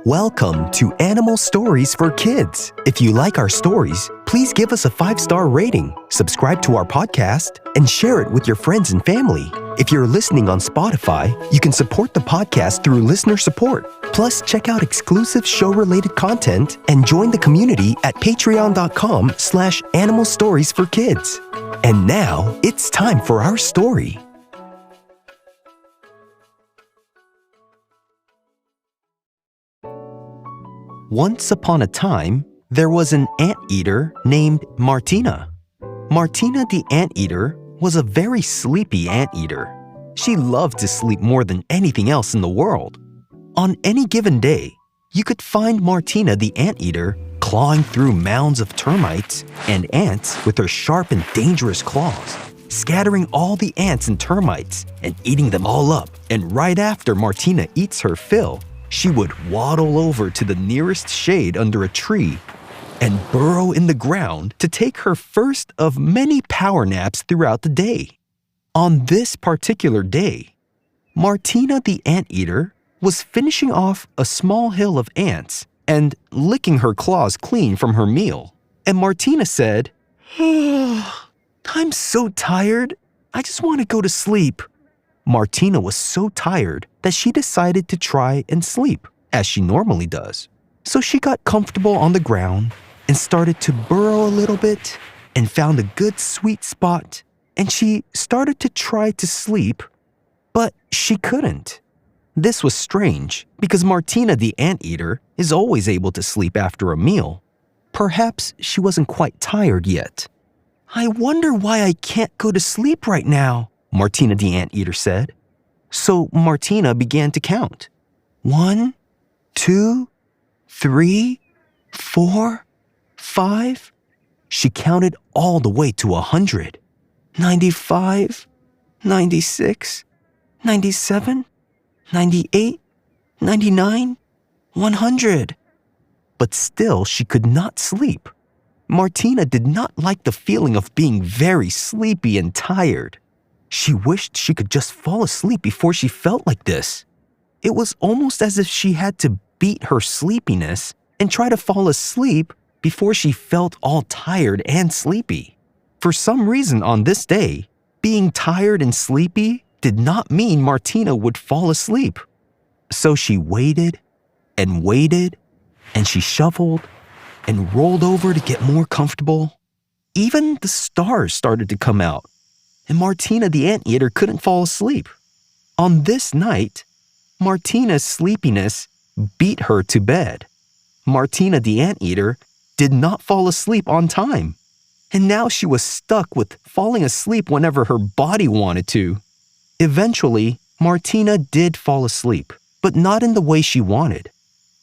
Welcome to Animal Stories for Kids. If you like our stories, please give us a 5-star rating, subscribe to our podcast, and share it with your friends and family. If you're listening on Spotify, you can support the podcast through listener support. Plus, check out exclusive show-related content and join the community at patreon.com/Animal Stories for Kids. And now, it's time for our story. Once upon a time, there was an anteater named Martina. Martina the anteater was a very sleepy anteater. She loved to sleep more than anything else in the world. On any given day, you could find Martina the anteater clawing through mounds of termites and ants with her sharp and dangerous claws, scattering all the ants and termites and eating them all up. And right after Martina eats her fill, she would waddle over to the nearest shade under a tree and burrow in the ground to take her first of many power naps throughout the day. On this particular day, Martina the anteater was finishing off a small hill of ants and licking her claws clean from her meal. And Martina said, "I'm so tired. I just want to go to sleep." Martina was so tired that she decided to try and sleep, as she normally does. So she got comfortable on the ground and started to burrow a little bit and found a good sweet spot, and she started to try to sleep, but she couldn't. This was strange because Martina the anteater is always able to sleep after a meal. Perhaps she wasn't quite tired yet. "I wonder why I can't go to sleep right now," Martina the anteater said. So Martina began to count. 1, 2, 3, 4, 5. She counted all the way to 100. 95, 96, 97, 98, 99, 100. But still she could not sleep. Martina did not like the feeling of being very sleepy and tired. She wished she could just fall asleep before she felt like this. It was almost as if she had to beat her sleepiness and try to fall asleep before she felt all tired and sleepy. For some reason on this day, being tired and sleepy did not mean Martina would fall asleep. So she waited, and she shuffled and rolled over to get more comfortable. Even the stars started to come out, and Martina the anteater couldn't fall asleep. On this night, Martina's sleepiness beat her to bed. Martina the anteater did not fall asleep on time, and now she was stuck with falling asleep whenever her body wanted to. Eventually, Martina did fall asleep, but not in the way she wanted.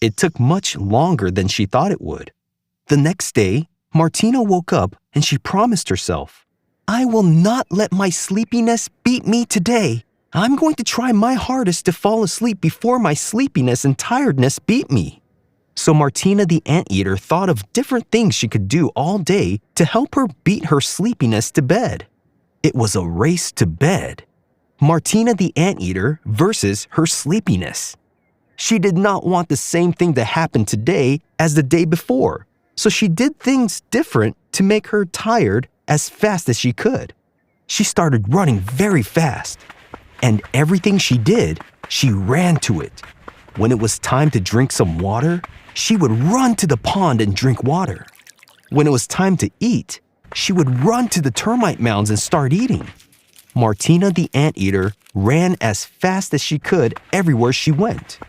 It took much longer than she thought it would. The next day, Martina woke up and she promised herself, "I will not let my sleepiness beat me today. I'm going to try my hardest to fall asleep before my sleepiness and tiredness beat me." So Martina the anteater thought of different things she could do all day to help her beat her sleepiness to bed. It was a race to bed. Martina the anteater versus her sleepiness. She did not want the same thing to happen today as the day before, so she did things different to make her tired as fast as she could. She started running very fast, and everything she did, she ran to it. When it was time to drink some water, she would run to the pond and drink water. When it was time to eat, she would run to the termite mounds and start eating. Martina the anteater ran as fast as she could everywhere she went.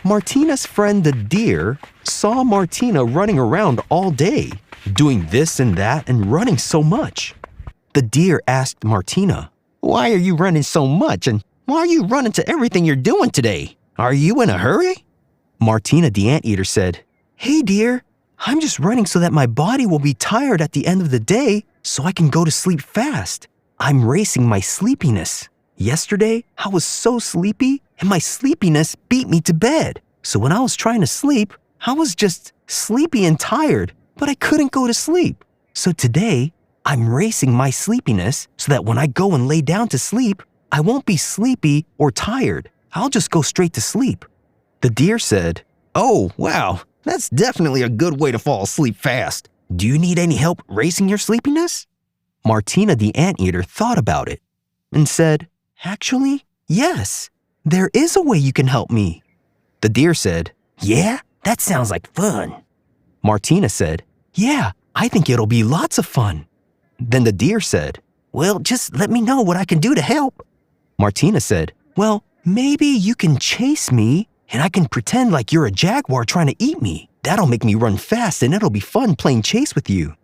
Martina's friend the deer saw Martina running around all day, doing this and that and running so much. The deer asked Martina, "Why are you running so much, and why are you running to everything you're doing today? Are you in a hurry?" Martina the anteater said, "Hey deer, I'm just running so that my body will be tired at the end of the day so I can go to sleep fast. I'm racing my sleepiness. Yesterday, I was so sleepy and my sleepiness beat me to bed. So when I was trying to sleep, I was just sleepy and tired, but I couldn't go to sleep. So today, I'm racing my sleepiness so that when I go and lay down to sleep, I won't be sleepy or tired. I'll just go straight to sleep." The deer said, Oh, wow. That's definitely a good way to fall asleep fast. Do you need any help racing your sleepiness? Martina the anteater thought about it and said, Actually, yes, there is a way you can help me. The deer said, Yeah, that sounds like fun. Martina said, Yeah, I think it'll be lots of fun. Then the deer said, Well, just let me know what I can do to help. Martina said, Well, maybe you can chase me and I can pretend like you're a jaguar trying to eat me. That'll make me run fast and it'll be fun playing chase with you.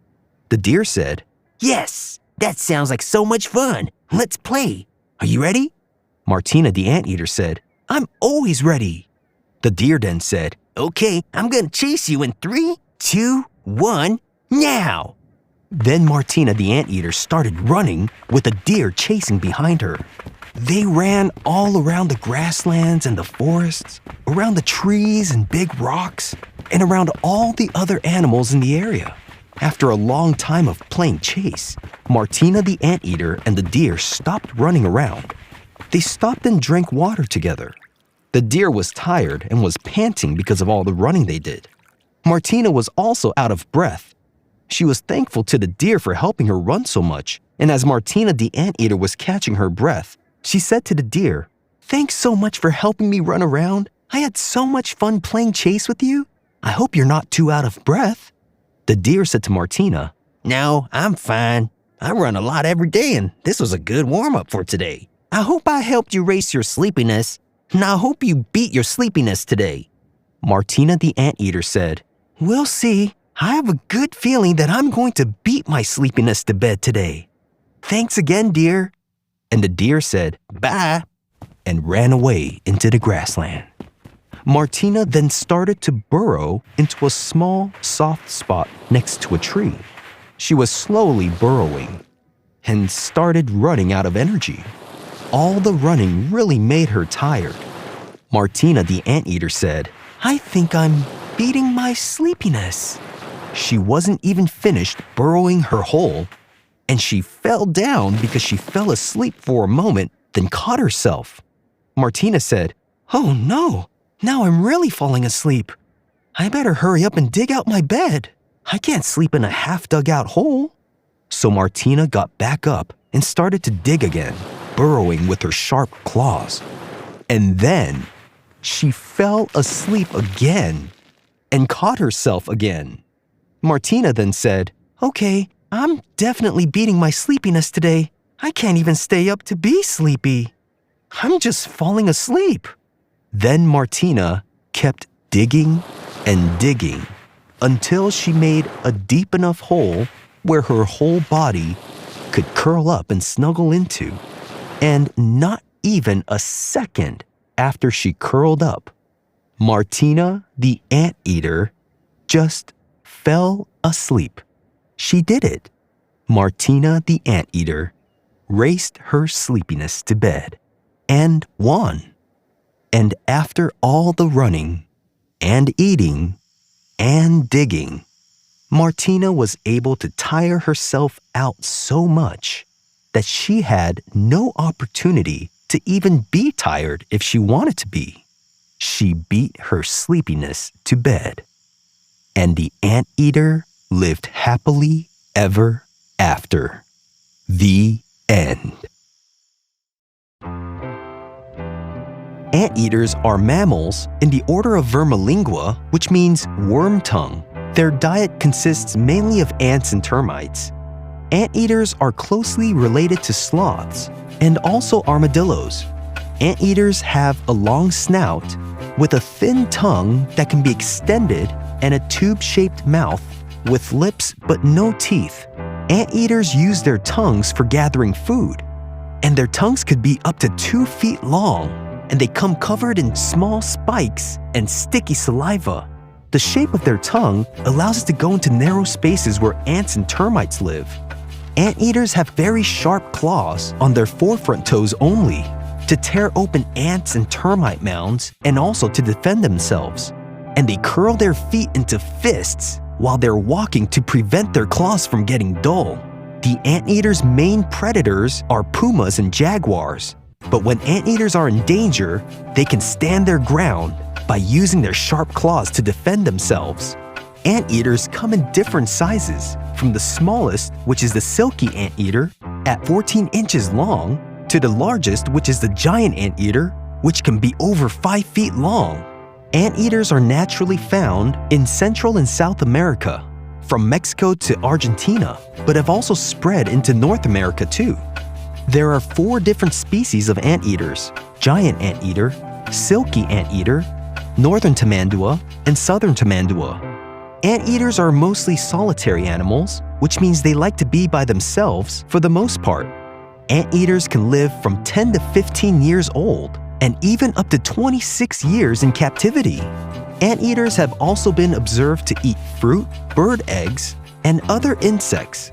The deer said, Yes, that sounds like so much fun. Let's play. Are you ready? Martina the anteater said, I'm always ready. The deer then said, Okay, I'm gonna chase you in 3, 2, 1, now. Then Martina the anteater started running with the deer chasing behind her. They ran all around the grasslands and the forests, around the trees and big rocks, and around all the other animals in the area. After a long time of playing chase, Martina the anteater and the deer stopped running around. They stopped and drank water together. The deer was tired and was panting because of all the running they did. Martina was also out of breath. She was thankful to the deer for helping her run so much, and as Martina the anteater was catching her breath, she said to the deer, Thanks so much for helping me run around. I had so much fun playing chase with you. I hope you're not too out of breath. The deer said to Martina, No, I'm fine. I run a lot every day and this was a good warm-up for today. I hope I helped you race your sleepiness, and I hope you beat your sleepiness today. Martina the anteater said, We'll see. I have a good feeling that I'm going to beat my sleepiness to bed today. Thanks again, dear. And the deer said, Bye, and ran away into the grassland. Martina then started to burrow into a small, soft spot next to a tree. She was slowly burrowing and started running out of energy. All the running really made her tired. Martina the anteater said, I think I'm beating my sleepiness. She wasn't even finished burrowing her hole, and she fell down because she fell asleep for a moment, then caught herself. Martina said, Oh no, now I'm really falling asleep. I better hurry up and dig out my bed. I can't sleep in a half-dug-out hole. So Martina got back up and started to dig again, burrowing with her sharp claws. And then she fell asleep again and caught herself again. Martina then said, Okay, I'm definitely beating my sleepiness today. I can't even stay up to be sleepy. I'm just falling asleep. Then Martina kept digging and digging until she made a deep enough hole where her whole body could curl up and snuggle into. And not even a second after she curled up, Martina the anteater just fell asleep. She did it. Martina the anteater raced her sleepiness to bed and won. And after all the running and eating and digging, Martina was able to tire herself out so much that she had no opportunity to even be tired if she wanted to be. She beat her sleepiness to bed. And the anteater lived happily ever after. The end. Anteaters are mammals in the order of Vermilingua, which means worm tongue. Their diet consists mainly of ants and termites. Anteaters are closely related to sloths and also armadillos. Anteaters have a long snout with a thin tongue that can be extended and a tube-shaped mouth with lips but no teeth. Anteaters use their tongues for gathering food, and their tongues could be up to 2 feet long, and they come covered in small spikes and sticky saliva. The shape of their tongue allows it to go into narrow spaces where ants and termites live. Anteaters have very sharp claws on their forefront toes only to tear open ants and termite mounds and also to defend themselves. And they curl their feet into fists while they're walking to prevent their claws from getting dull. The anteater's main predators are pumas and jaguars. But when anteaters are in danger, they can stand their ground by using their sharp claws to defend themselves. Anteaters come in different sizes, from the smallest, which is the silky anteater, at 14 inches long, to the largest, which is the giant anteater, which can be over 5 feet long. Anteaters are naturally found in Central and South America, from Mexico to Argentina, but have also spread into North America too. There are 4 different species of anteaters: giant anteater, silky anteater, northern tamandua, and southern tamandua. Anteaters are mostly solitary animals, which means they like to be by themselves for the most part. Anteaters can live from 10 to 15 years old, and even up to 26 years in captivity. Anteaters have also been observed to eat fruit, bird eggs, and other insects.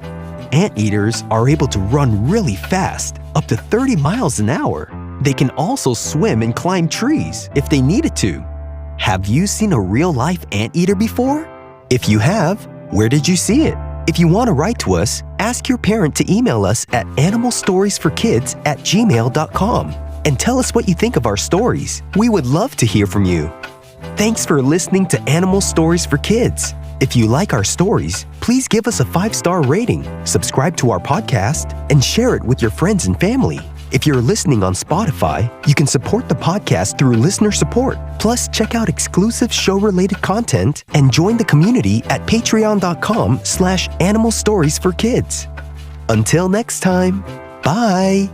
Anteaters are able to run really fast, up to 30 miles an hour. They can also swim and climb trees if they needed to. Have you seen a real-life anteater before? If you have, where did you see it? If you want to write to us, ask your parent to email us at animalstoriesforkids@gmail.com and tell us what you think of our stories. We would love to hear from you. Thanks for listening to Animal Stories for Kids. If you like our stories, please give us a 5-star rating, subscribe to our podcast, and share it with your friends and family. If you're listening on Spotify, you can support the podcast through listener support. Plus, check out exclusive show-related content and join the community at patreon.com/animalstoriesforkids. Until next time, bye!